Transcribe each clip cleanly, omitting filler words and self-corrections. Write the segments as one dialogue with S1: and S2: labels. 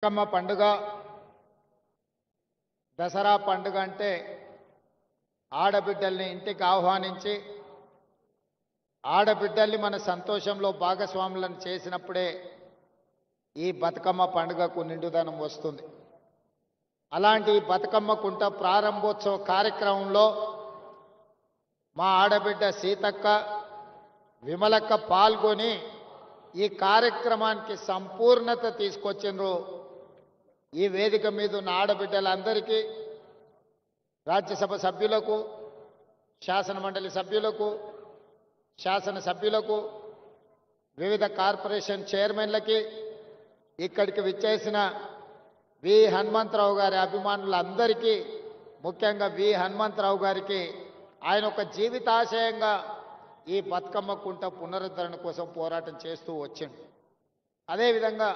S1: బతుకమ్మ పండుగ దసరా పండుగ అంటే ఆడబిడ్డల్ని ఇంటికి ఆహ్వానించి ఆడబిడ్డల్ని మన సంతోషంలో భాగస్వాములను చేసినప్పుడే ఈ బతుకమ్మ పండుగకు నిండుదనం వస్తుంది. అలాంటి బతుకమ్మ కుంట ప్రారంభోత్సవ కార్యక్రమంలో మా ఆడబిడ్డ సీతక్క విమలక్క పాల్గొని ఈ కార్యక్రమానికి సంపూర్ణత తీసుకొచ్చిండ్రు. ఈ వేదిక మీద ఉన్న ఆడబిడ్డలందరికీ, రాజ్యసభ సభ్యులకు, శాసనమండలి సభ్యులకు, శాసనసభ్యులకు, వివిధ కార్పొరేషన్ చైర్మన్లకి, ఇక్కడికి విచ్చేసిన వి హనుమంతరావు గారి అభిమానులందరికీ, ముఖ్యంగా వి హనుమంతరావు గారికి ఆయన ఒక జీవితాశయంగా ఈ బతుకమ్మ కుంట పునరుద్ధరణ కోసం పోరాటం చేస్తూ వచ్చిండు. అదేవిధంగా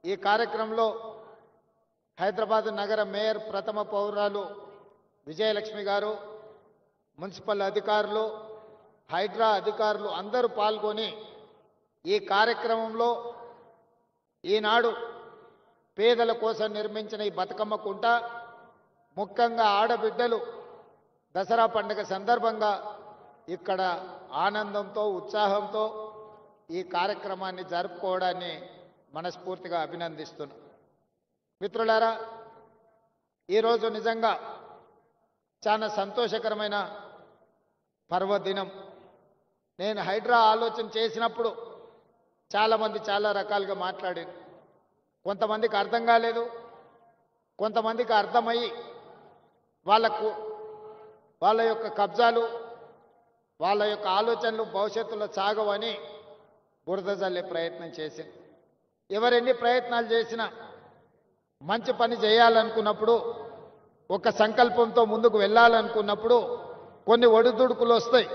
S1: ఈ కార్యక్రమంలో హైదరాబాద్ నగర మేయర్ ప్రథమ పౌరాలు విజయలక్ష్మి గారు, మున్సిపల్ అధికారులు, హైడ్రా అధికారులు అందరూ పాల్గొని ఈ కార్యక్రమంలో ఈనాడు పేదల కోసం నిర్మించిన ఈ బతుకమ్మ కుంట ముఖ్యంగా ఆడబిడ్డలు దసరా పండుగ సందర్భంగా ఇక్కడ ఆనందంతో ఉత్సాహంతో ఈ కార్యక్రమాన్ని జరుపుకోవడాన్ని మనస్ఫూర్తిగా అభినందిస్తున్నాను. మిత్రులారా, ఈరోజు నిజంగా చాలా సంతోషకరమైన పర్వదినం. నేను హైడ్రా ఆలోచన చేసినప్పుడు చాలామంది చాలా రకాలుగా మాట్లాడారు. కొంతమందికి అర్థం కాలేదు, కొంతమందికి అర్థమయ్యి వాళ్ళ యొక్క కబ్జాలు, వాళ్ళ యొక్క ఆలోచనలు భవిష్యత్తులో సాగవని బురద జల్లే ప్రయత్నం చేసింది. ఎవరెన్ని ప్రయత్నాలు చేసినా మంచి పని చేయాలనుకున్నప్పుడు, ఒక సంకల్పంతో ముందుకు వెళ్ళాలనుకున్నప్పుడు కొన్ని ఒడిదుడుకులు వస్తాయి.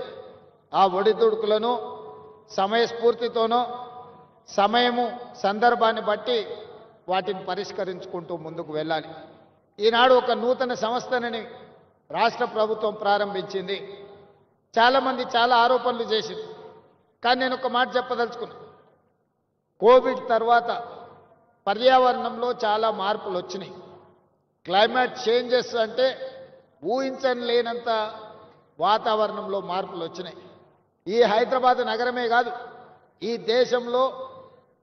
S1: ఆ ఒడిదుడుకులను సమయస్ఫూర్తితోనో సమయము సందర్భాన్ని బట్టి వాటిని పరిష్కరించుకుంటూ ముందుకు వెళ్ళాలి. ఈనాడు ఒక నూతన సంస్థని రాష్ట్ర ప్రభుత్వం ప్రారంభించింది. చాలామంది చాలా ఆరోపణలు చేసింది. కానీ నేను ఒక మాట చెప్పదలుచుకున్నా. కోవిడ్ తర్వాత పర్యావరణంలో చాలా మార్పులు వచ్చినాయి. క్లైమేట్ చేంజెస్ అంటే ఊహించని లేనంత వాతావరణంలో మార్పులు వచ్చినాయి. ఈ హైదరాబాద్ నగరమే కాదు, ఈ దేశంలో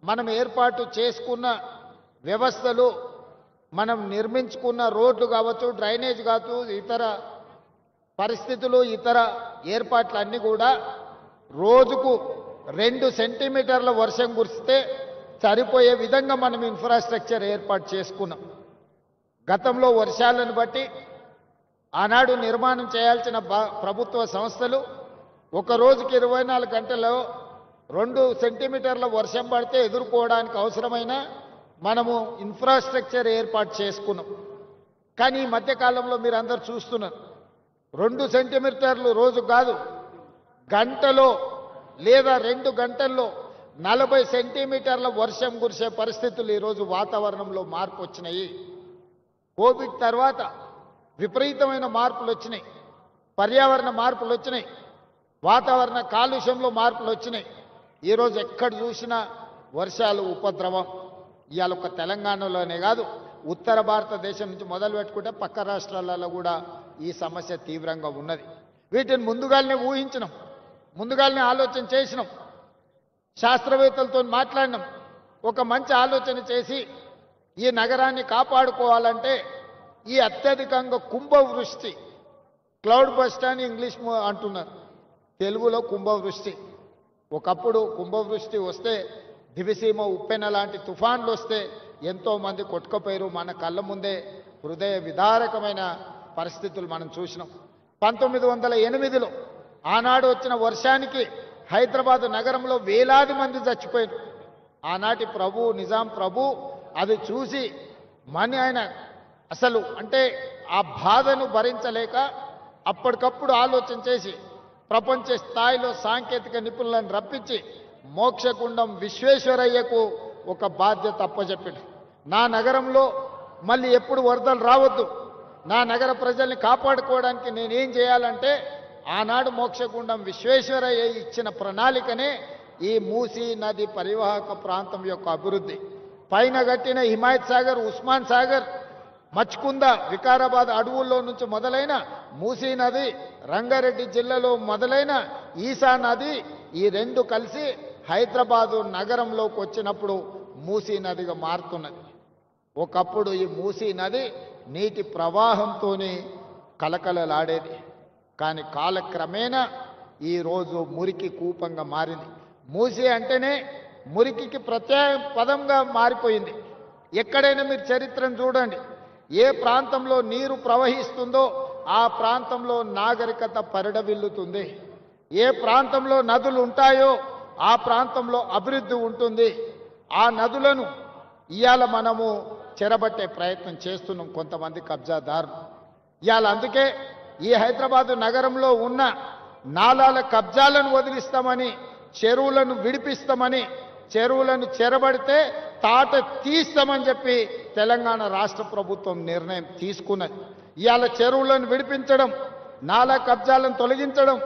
S1: మనం ఏర్పాటు చేసుకున్న వ్యవస్థలు, మనం నిర్మించుకున్న రోడ్లు కావచ్చు, డ్రైనేజ్ కావచ్చు, ఇతర పరిస్థితులు, ఇతర ఏర్పాట్లన్నీ కూడా రోజుకు 2 సెంటీమీటర్ల వర్షం కురిస్తే సరిపోయే విధంగా మనం ఇన్ఫ్రాస్ట్రక్చర్ ఏర్పాటు చేసుకున్నాం. గతంలో వర్షాలను బట్టి ఆనాడు నిర్మాణం చేయాల్సిన ప్రభుత్వ సంస్థలు ఒక రోజుకి 24 గంటల్లో 2 సెంటీమీటర్ల వర్షం పడితే ఎదుర్కోవడానికి అవసరమైన మనము ఇన్ఫ్రాస్ట్రక్చర్ ఏర్పాటు చేసుకున్నాం. కానీ ఈ మధ్యకాలంలో మీరు అందరు చూస్తున్నారు, 2 సెంటీమీటర్లు రోజు కాదు, గంటలో లేదా 2 గంటల్లో 40 సెంటీమీటర్ల వర్షం కురిసే పరిస్థితులు ఈరోజు వాతావరణంలో మార్పు వచ్చినాయి. కోవిడ్ తర్వాత విపరీతమైన మార్పులు వచ్చినాయి, పర్యావరణ మార్పులు వచ్చినాయి, వాతావరణ కాలుష్యంలో మార్పులు వచ్చినాయి. ఈరోజు ఎక్కడ చూసినా వర్షాలు ఉపద్రవం. ఇవాళ ఒక తెలంగాణలోనే కాదు, ఉత్తర భారతదేశం నుంచి మొదలు పెట్టుకుంటే పక్క రాష్ట్రాలలో కూడా ఈ సమస్య తీవ్రంగా ఉన్నది. వీటిని ముందుగానే ఊహించినాం, ముందుగానే ఆలోచన చేసినాం, శాస్త్రవేత్తలతో మాట్లాడినాం. ఒక మంచి ఆలోచన చేసి ఈ నగరాన్ని కాపాడుకోవాలంటే ఈ అత్యధికంగా కుంభవృష్టి, క్లౌడ్ బస్ట్ అని ఇంగ్లీష్ అంటున్నారు, తెలుగులో కుంభవృష్టి. ఒకప్పుడు కుంభవృష్టి వస్తే దివిసీమ ఉప్పెన లాంటి తుఫాన్లు వస్తే ఎంతోమంది కొట్టుకుపోయారు. మన కళ్ళ ముందే హృదయ విదారకమైన పరిస్థితులు మనం చూసినాం. 1908లో ఆనాడు వచ్చిన వర్షానికి హైదరాబాద్ నగరంలో వేలాది మంది చచ్చిపోయారు. ఆనాటి ప్రభు, నిజాం ప్రభు అది చూసి ఆయన అసలు అంటే ఆ బాధను భరించలేక అప్పటికప్పుడు ఆలోచన చేసి ప్రపంచ స్థాయిలో సాంకేతిక నిపుణులను రప్పించి మోక్షగుండం విశ్వేశ్వరయ్యకు ఒక బాధ్యత అప్పచెప్పాడు. నా నగరంలో మళ్ళీ ఎప్పుడు వరదలు రావద్దు, నా నగర ప్రజల్ని కాపాడుకోవడానికి నేనేం చేయాలంటే ఆనాడు మోక్షగుండం విశ్వేశ్వరయ్య ఇచ్చిన ప్రణాళికనే ఈ మూసీ నది పరివాహక ప్రాంతం యొక్క అభివృద్ధి. పైన కట్టిన హిమాయత్ సాగర్, ఉస్మాన్ సాగర్, మచ్కుంద, వికారాబాద్ అడవుల్లో నుంచి మొదలైన మూసీ నది, రంగారెడ్డి జిల్లాలో మొదలైన ఈసా నది, ఈ రెండు కలిసి హైదరాబాదు నగరంలోకి వచ్చినప్పుడు మూసీ నదిగా మారుతున్నది. ఒకప్పుడు ఈ మూసీ నది నీటి ప్రవాహంతోనే కలకలలాడేది. కానీ కాలక్రమేణా ఈరోజు మురికి కూపంగా మారింది. మూసీ అంటేనే మురికికి ప్రత్యేక పదంగా మారిపోయింది. ఎక్కడైనా మీరు చరిత్రను చూడండి, ఏ ప్రాంతంలో నీరు ప్రవహిస్తుందో ఆ ప్రాంతంలో నాగరికత పరిడవిల్లుతుంది. ఏ ప్రాంతంలో నదులు ఉంటాయో ఆ ప్రాంతంలో అభివృద్ధి ఉంటుంది. ఆ నదులను ఇవాళ మనము చెరబట్టే ప్రయత్నం చేస్తున్నాం కొంతమంది కబ్జాదారులు. ఇవాళ అందుకే ఈ హైదరాబాదు నగరంలో ఉన్న నాలాల కబ్జాలను వదిలిస్తామని, చెరువులను విడిపిస్తామని, చెరువులను చెరబడితే తాట తీస్తామని చెప్పి తెలంగాణ రాష్ట్ర ప్రభుత్వం నిర్ణయం తీసుకున్నది. ఇవాళ చెరువులను విడిపించడం, నాలా కబ్జాలను తొలగించడం,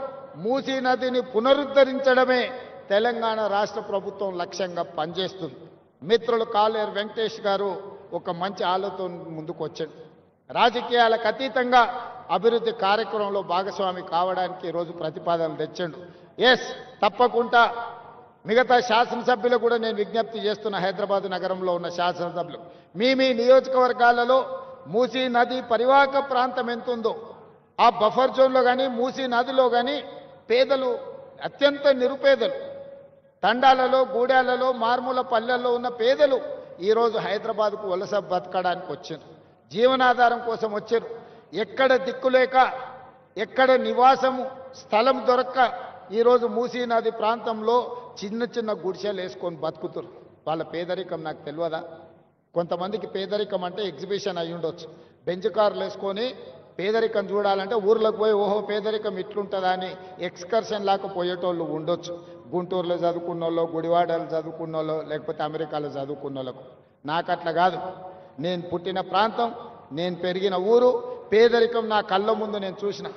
S1: మూసీ నదిని పునరుద్ధరించడమే తెలంగాణ రాష్ట్ర ప్రభుత్వం లక్ష్యంగా పనిచేస్తుంది. మిత్రులు కాలేరు వెంకటేష్ గారు ఒక మంచి ఆలోచన ముందుకు వచ్చాడు. రాజకీయాలకు అతీతంగా అభివృద్ధి కార్యక్రమంలో భాగస్వామి కావడానికి ఈరోజు ప్రతిపాదనలు తెచ్చాడు. ఎస్, తప్పకుండా మిగతా శాసనసభ్యులు కూడా నేను విజ్ఞప్తి చేస్తున్న, హైదరాబాద్ నగరంలో ఉన్న శాసనసభ్యులు, మీ నియోజకవర్గాలలో మూసీ నది పరివాహక ప్రాంతం ఎంతుందో ఆ బఫర్ జోన్లో కానీ మూసీ నదిలో కానీ పేదలు, అత్యంత నిరుపేదలు, తండాలలో, గూడాలలో, మారుమూల పల్లెల్లో ఉన్న పేదలు ఈరోజు హైదరాబాద్కు వలస బతకడానికి వచ్చారు. జీవనాధారం కోసం వచ్చారు. ఎక్కడ దిక్కులేక, ఎక్కడ నివాసము స్థలం దొరక్క ఈరోజు మూసీ నది ప్రాంతంలో చిన్న చిన్న గుడిసెలు వేసుకొని బతుకుతారు. వాళ్ళ పేదరికం నాకు తెలియదా? కొంతమందికి పేదరికం అంటే ఎగ్జిబిషన్ అయి ఉండొచ్చు. బెంచ్ కార్లు వేసుకొని పేదరికం చూడాలంటే ఊర్లకు పోయి ఓహో పేదరికం ఇట్లుంటుందా అని ఎక్స్కర్షన్ లాగా పోయేటోళ్ళు ఉండొచ్చు. గుంటూరులో చదువుకున్న వాళ్ళు, గుడివాడలో చదువుకున్న వాళ్ళు, లేకపోతే అమెరికాలో చదువుకున్న వాళ్ళకు. నాకు అట్లా కాదు. నేను పుట్టిన ప్రాంతం, నేను పెరిగిన ఊరు, పేదరికం నా కళ్ళ ముందు నేను చూసిన,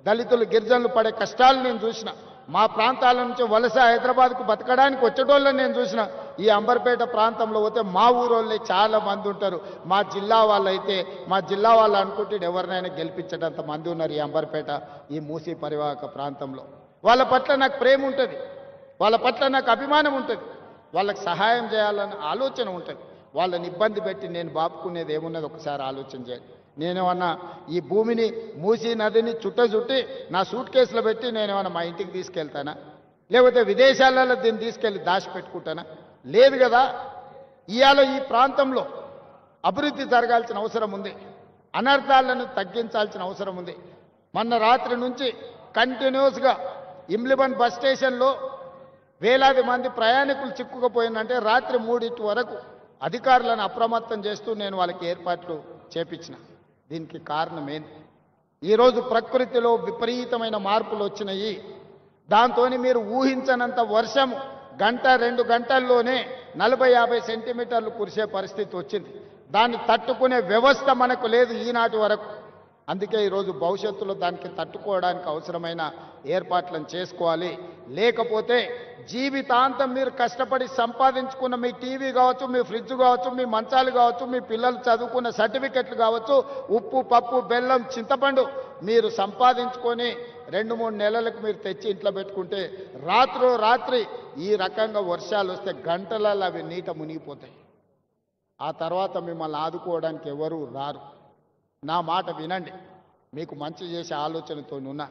S1: దళితులు గిరిజనులు పడే కష్టాలు నేను చూసిన, మా ప్రాంతాల నుంచి వలస హైదరాబాద్కు బతకడానికి వచ్చేటోళ్ళని నేను చూసిన. ఈ అంబర్పేట ప్రాంతంలో పోతే మా ఊరోళ్ళే చాలా మంది ఉంటారు. మా జిల్లా వాళ్ళు అయితే, మా జిల్లా వాళ్ళు అనుకుంటే ఎవరినైనా గెలిపించేటంత మంది ఉన్నారు ఈ అంబర్పేట, ఈ మూసీ పరివాహక ప్రాంతంలో. వాళ్ళ పట్ల నాకు ప్రేమ ఉంటుంది, వాళ్ళ పట్ల నాకు అభిమానం ఉంటుంది, వాళ్ళకి సహాయం చేయాలన్న ఆలోచన ఉంటుంది. వాళ్ళని ఇబ్బంది పెట్టి నేను బాపుకునేది ఏమున్నది ఒకసారి ఆలోచన చేయాలి. నేనేమన్నా ఈ భూమిని, మూసీ నదిని చుట్టి నా సూట్ కేసులో పెట్టి నేనేమన్నా మా ఇంటికి తీసుకెళ్తానా? లేకపోతే విదేశాలలో దీన్ని తీసుకెళ్ళి దాచిపెట్టుకుంటానా? లేదు కదా. ఇవాళ ఈ ప్రాంతంలో అభివృద్ధి జరగాల్సిన అవసరం ఉంది, అనర్థాలను తగ్గించాల్సిన అవసరం ఉంది. మొన్న రాత్రి నుంచి కంటిన్యూస్గా ఇమ్లిబన్ బస్ స్టేషన్లో వేలాది మంది ప్రయాణికులు చిక్కుకుపోయిందంటే రాత్రి 3 వరకు అధికారులను అప్రమత్తం చేస్తూ నేను వాళ్ళకి ఏర్పాట్లు చేపించిన. దీనికి కారణం ఏంటి? ఈరోజు ప్రకృతిలో విపరీతమైన మార్పులు వచ్చినాయి. దాంతో మీరు ఊహించనంత వర్షము 1-2 గంటల్లోనే 40-50 సెంటీమీటర్లు కురిసే పరిస్థితి వచ్చింది. దాన్ని తట్టుకునే వ్యవస్థ మనకు లేదు ఈనాటి వరకు. అందుకే ఈరోజు భవిష్యత్తులో దానికి తట్టుకోవడానికి అవసరమైన ఏర్పాట్లను చేసుకోవాలి. లేకపోతే జీవితాంతం మీరు కష్టపడి సంపాదించుకున్న మీ టీవీ కావచ్చు, మీ ఫ్రిడ్జ్ కావచ్చు, మీ మంచాలు కావచ్చు, మీ పిల్లలు చదువుకున్న సర్టిఫికెట్లు కావచ్చు, ఉప్పు, పప్పు, బెల్లం, చింతపండు మీరు సంపాదించుకొని 2-3 నెలలకు మీరు తెచ్చి ఇంట్లో పెట్టుకుంటే రాత్రి ఈ రకంగా వర్షాలు వస్తే గంటలలో అవి నీట మునిగిపోతాయి. ఆ తర్వాత మిమ్మల్ని ఆదుకోవడానికి ఎవరు రారు. నా మాట వినండి, మీకు మంచి చేసే ఆలోచనతో ఉన్నా.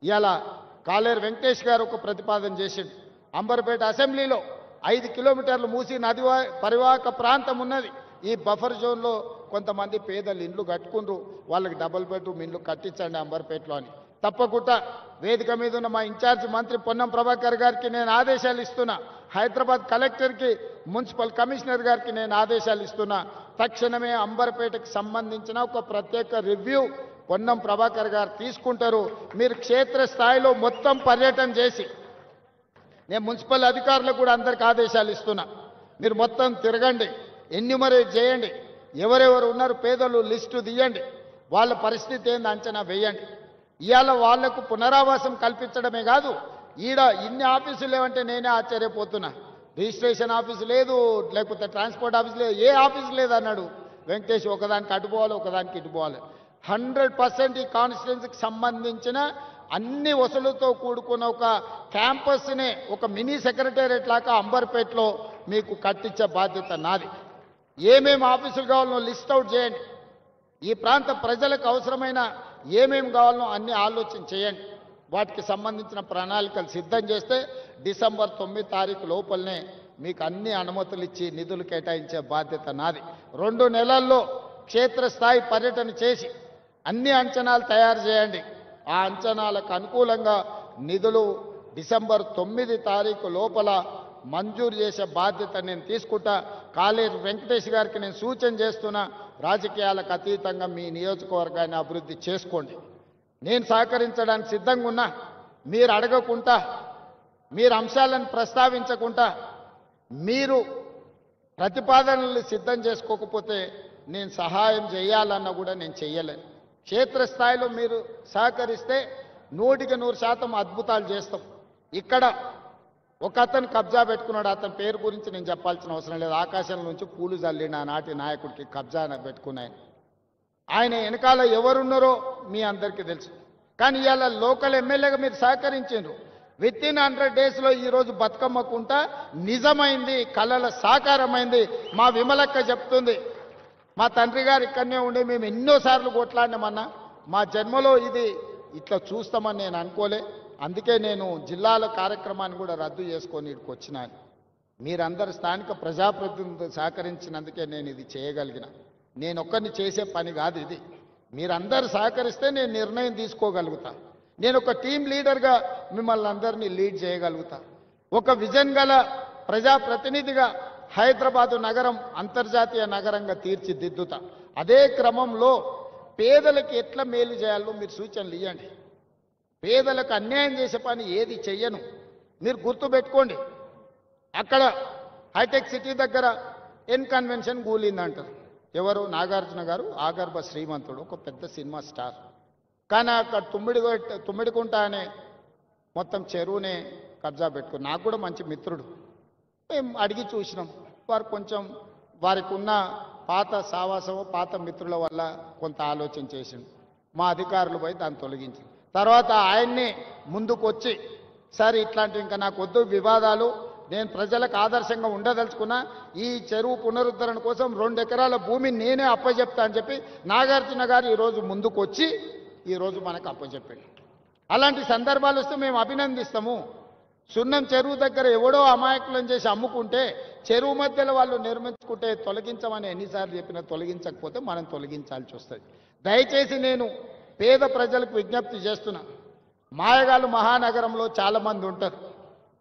S1: ఇవాళ కాలేరు వెంకటేష్ గారు ఒక ప్రతిపాదన చేసిండు. అంబర్పేట అసెంబ్లీలో 5 కిలోమీటర్లు మూసీ నది పరివాహక ప్రాంతం ఉన్నది. ఈ బఫర్ జోన్లో కొంతమంది పేదలు ఇండ్లు కట్టుకుండ్రు, వాళ్ళకి డబుల్ బెడ్రూమ్ ఇండ్లు కట్టించండి అంబర్పేటలో అని. తప్పకుండా వేదిక మీద ఉన్న మా ఇన్ఛార్జ్ మంత్రి పొన్నం ప్రభాకర్ గారికి నేను ఆదేశాలు ఇస్తున్నా, హైదరాబాద్ కలెక్టర్కి, మున్సిపల్ కమిషనర్ గారికి నేను ఆదేశాలు ఇస్తున్నా. తక్షణమే అంబర్పేటకు సంబంధించిన ఒక ప్రత్యేక రివ్యూ పొన్నం ప్రభాకర్ గారు తీసుకుంటారు. మీరు క్షేత్రస్థాయిలో మొత్తం పర్యటన చేసి, నేను మున్సిపల్ అధికారులకు కూడా అందరికి ఆదేశాలు ఇస్తున్నా, మీరు మొత్తం తిరగండి, ఎన్యూమరేట్ చేయండి, ఎవరెవరు ఉన్నారు పేదలు లిస్టు తీయండి, వాళ్ళ పరిస్థితి ఏంది అంచనా వేయండి. ఇవాళ వాళ్లకు పునరావాసం కల్పించడమే కాదు, ఈడ ఇన్ని ఆఫీసులు ఏమంటే నేనే ఆశ్చర్యపోతున్నా. రిజిస్ట్రేషన్ ఆఫీస్ లేదు, లేకపోతే ట్రాన్స్పోర్ట్ ఆఫీస్ లేదు, ఏ ఆఫీస్ లేదు అన్నాడు వెంకటేష్. ఒకదానికి అటుపోవాలి, ఒకదానికి ఇటుపోవాలి. 100% ఈ కాన్స్టిట్యున్సీకి సంబంధించిన అన్ని వసూలుతో కూడుకున్న ఒక క్యాంపస్నే ఒక మినీ సెక్రటేరియట్ లాగా అంబర్పేటలో మీకు కట్టించే బాధ్యత నాది. ఏమేమి ఆఫీసులు కావాలనో లిస్ట్ అవుట్ చేయండి. ఈ ప్రాంత ప్రజలకు అవసరమైన ఏమేమి కావాలనో అన్ని ఆలోచన చేయండి. వాటికి సంబంధించిన ప్రణాళికలు సిద్ధం చేస్తే డిసెంబర్ 9 తారీఖు లోపలనే మీకు అన్ని అనుమతులు ఇచ్చి నిధులు కేటాయించే బాధ్యత నాది. 2 నెలల్లో క్షేత్రస్థాయి పర్యటన చేసి అన్ని అంచనాలు తయారు చేయండి. ఆ అంచనాలకు అనుకూలంగా నిధులు డిసెంబర్ 9 తారీఖు లోపల మంజూరు చేసే బాధ్యత నేను తీసుకుంటా. కాలేరు వెంకటేష్ గారికి నేను సూచన చేస్తున్నా, రాజకీయాలకు అతీతంగా మీ నియోజకవర్గాన్ని అభివృద్ధి చేసుకోండి. నేను సహకరించడానికి సిద్ధంగా ఉన్నా. మీరు అడగకుండా, మీరు అంశాలను ప్రస్తావించకుండా, మీరు ప్రతిపాదనలు సిద్ధం చేసుకోకపోతే నేను సహాయం చేయాలన్నా కూడా నేను చెయ్యలేను. క్షేత్రస్థాయిలో మీరు సహకరిస్తే 100% అద్భుతాలు చేస్తాం. ఇక్కడ ఒక అతను కబ్జా పెట్టుకున్నాడు. అతని పేరు గురించి నేను చెప్పాల్సిన అవసరం లేదు. ఆకాశం నుంచి పూలు జల్లిన నాటి నాయకుడికి కబ్జా పెట్టుకున్నాయి. ఆయన వెనకాల ఎవరున్నారో మీ అందరికీ తెలుసు. కానీ ఇవాళ లోకల్ ఎమ్మెల్యేగా మీరు సహకరించారు. వితిన్ 100 డేస్లో ఈరోజు బతుకమ్మకుంట నిజమైంది, కళల సాకారమైంది. మా విమలక్క చెప్తుంది, మా తండ్రి గారు ఇక్కడనే ఉండి మేము ఎన్నోసార్లు కొట్లాడినామన్నా, మా జన్మలో ఇది ఇట్లా చూస్తామని నేను అనుకోలే. అందుకే నేను జిల్లాల కార్యక్రమాన్ని కూడా రద్దు చేసుకొని ఇక్కడికి వచ్చినాను. మీరందరూ స్థానిక ప్రజాప్రతినిధులు సహకరించినందుకే నేను ఇది చేయగలిగిన. నేను ఒక్కరిని చేసే పని కాదు ఇది. మీరందరూ సహకరిస్తే నేను నిర్ణయం తీసుకోగలుగుతా. నేను ఒక టీం లీడర్గా మిమ్మల్ని అందరినీ లీడ్ చేయగలుగుతా. ఒక విజన్ గల ప్రజాప్రతినిధిగా హైదరాబాదు నగరం అంతర్జాతీయ నగరంగా తీర్చిదిద్దుతా. అదే క్రమంలో పేదలకు ఎట్లా మేలు చేయాలో మీరు సూచనలు ఇవ్వండి. పేదలకు అన్యాయం చేసే పని ఏది చెయ్యను. మీరు గుర్తుపెట్టుకోండి, అక్కడ హైటెక్ సిటీ దగ్గర కన్వెన్షన్ కూలిందంటారు. ఎవరు? నాగార్జున గారు ఆగర్భ శ్రీమంతుడు, ఒక పెద్ద సినిమా స్టార్. కానీ అక్కడ తుమ్మిడికుంట అనే మొత్తం చెరువునే కబ్జా పెట్టుకుని, నాకు కూడా మంచి మిత్రుడు. మేము అడిగి చూసినాం. వారు కొంచెం వారికి ఉన్న పాత సావాసం, పాత మిత్రుల వల్ల కొంత ఆలోచన చేసిండు. మా అధికారులు పోయి దాన్ని తొలగించింది. తర్వాత ఆయన్ని ముందుకు వచ్చి, సార్ ఇట్లాంటివి ఇంకా నాకు వద్దు వివాదాలు, నేను ప్రజలకు ఆదర్శంగా ఉండదలుచుకున్నా, ఈ చెరువు పునరుద్ధరణ కోసం 2 ఎకరాల భూమిని నేనే అప్పచెప్తా అని చెప్పి నాగార్జున గారు ఈరోజు ముందుకు వచ్చి ఈరోజు మనకు అప్పచెప్పాడు. అలాంటి సందర్భాలు వస్తే మేము అభినందిస్తాము. సున్నం చెరువు దగ్గర ఎవడో అమాయకులను చేసి అమ్ముకుంటే చెరువు మధ్యలో వాళ్ళు నిర్మించుకుంటే తొలగించమని ఎన్నిసార్లు చెప్పినా తొలగించకపోతే మనం తొలగించాల్సి వస్తుంది. దయచేసి నేను పేద ప్రజలకు విజ్ఞప్తి చేస్తున్నా. మాయగాళ్ళు మహానగరంలో చాలామంది ఉంటారు.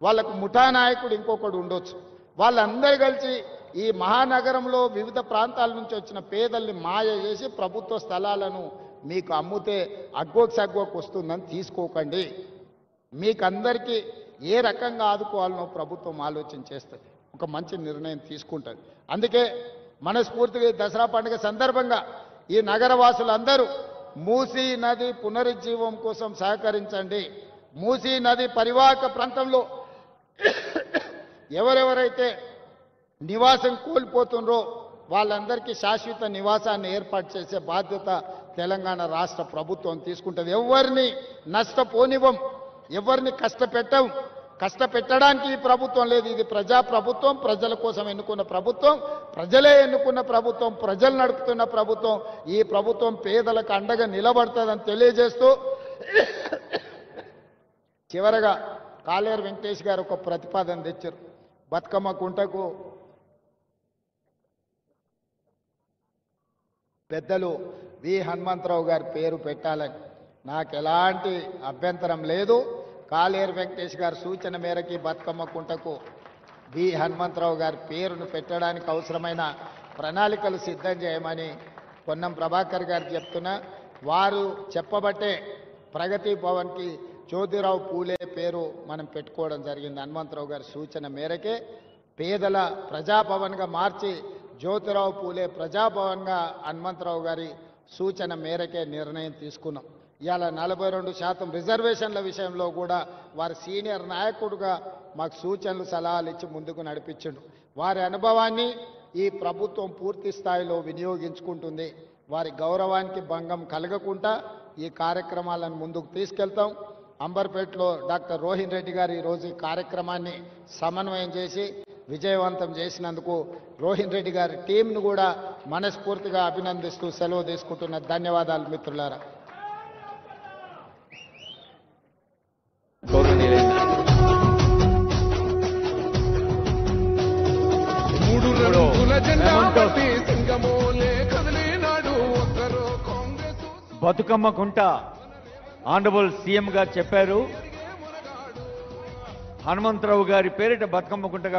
S1: వాళ్ళకు ముఠా నాయకుడు ఇంకొకడు ఉండొచ్చు. వాళ్ళందరూ కలిసి ఈ మహానగరంలో వివిధ ప్రాంతాల నుంచి వచ్చిన పేదల్ని మాయ చేసి ప్రభుత్వ స్థలాలను మీకు అమ్ముతే అగ్గోకి సగ్గోకి వస్తుందని తీసుకోకండి. మీకందరికీ ఏ రకంగా ఆదుకోవాలనో ప్రభుత్వం ఆలోచన చేస్తుంది, ఒక మంచి నిర్ణయం తీసుకుంటుంది. అందుకే మనస్ఫూర్తిగా దసరా పండుగ సందర్భంగా ఈ నగరవాసులందరూ మూసీ నది పునరుజ్జీవం కోసం సహకరించండి. మూసీ నది పరివాహక ప్రాంతంలో ఎవరెవరైతే నివాసం కోల్పోతుండ్రో వాళ్ళందరికీ శాశ్వత నివాసాన్ని ఏర్పాటు చేసే బాధ్యత తెలంగాణ రాష్ట్ర ప్రభుత్వం తీసుకుంటుంది. ఎవరిని నష్టపోనివ్వం, ఎవరిని కష్టపెట్టడానికి ఈ ప్రభుత్వం లేదు. ఇది ప్రజా ప్రభుత్వం, ప్రజల కోసం ఎన్నుకున్న ప్రభుత్వం, ప్రజలే ఎన్నుకున్న ప్రభుత్వం, ప్రజలు నడుపుతున్న ప్రభుత్వం. ఈ ప్రభుత్వం పేదలకు అండగా నిలబడుతుందని తెలియజేస్తూ చివరగా కాలేరు వెంకటేష్ గారు ఒక ప్రతిపాదన తెచ్చారు. బతుకమ్మ కుంటకు పెద్దలు వి హనుమంతరావు గారి పేరు పెట్టాలని. నాకు ఎలాంటి అభ్యంతరం లేదు. కాలేరు వెంకటేష్ గారి సూచన మేరకి బతుకమ్మ కుంటకు వి హనుమంతరావు గారి పేరును పెట్టడానికి అవసరమైన ప్రణాళికలు సిద్ధం చేయమని పొన్నం ప్రభాకర్ గారు చెప్తున్నా. వారు చెప్పబట్టే ప్రగతి భవన్కి జ్యోతిరావు పూలే పేరు మనం పెట్టుకోవడం జరిగింది. హనుమంతరావు గారి సూచన మేరకే పేదల ప్రజాభవన్గా మార్చి జ్యోతిరావు పూలే ప్రజాభవన్గా హనుమంతరావు గారి సూచన మేరకే నిర్ణయం తీసుకున్నాం. ఇవాళ 42% రిజర్వేషన్ల విషయంలో కూడా వారి సీనియర్ నాయకుడుగా మాకు సూచనలు సలహాలు ఇచ్చి ముందుకు నడిపించిండు. వారి అనుభవాన్ని ఈ ప్రభుత్వం పూర్తి స్థాయిలో వినియోగించుకుంటుంది. వారి గౌరవానికి భంగం కలగకుండా ఈ కార్యక్రమాలను ముందుకు తీసుకెళ్తాం. అంబర్పేటలో డాక్టర్ రోహిన్ రెడ్డి గారు ఈరోజు ఈ కార్యక్రమాన్ని సమన్వయం చేసి విజయవంతం చేసినందుకు రోహిన్ రెడ్డి గారి టీంను కూడా మనస్ఫూర్తిగా అభినందిస్తూ సెలవు తీసుకుంటున్న ధన్యవాదాలు మిత్రులారా.
S2: బతుకమ్మ కుంట ఆనరబుల్ సీఎం గారు చెప్పారు, హనుమంతరావు గారి పేరిట బతుకమ్మ కుంటగా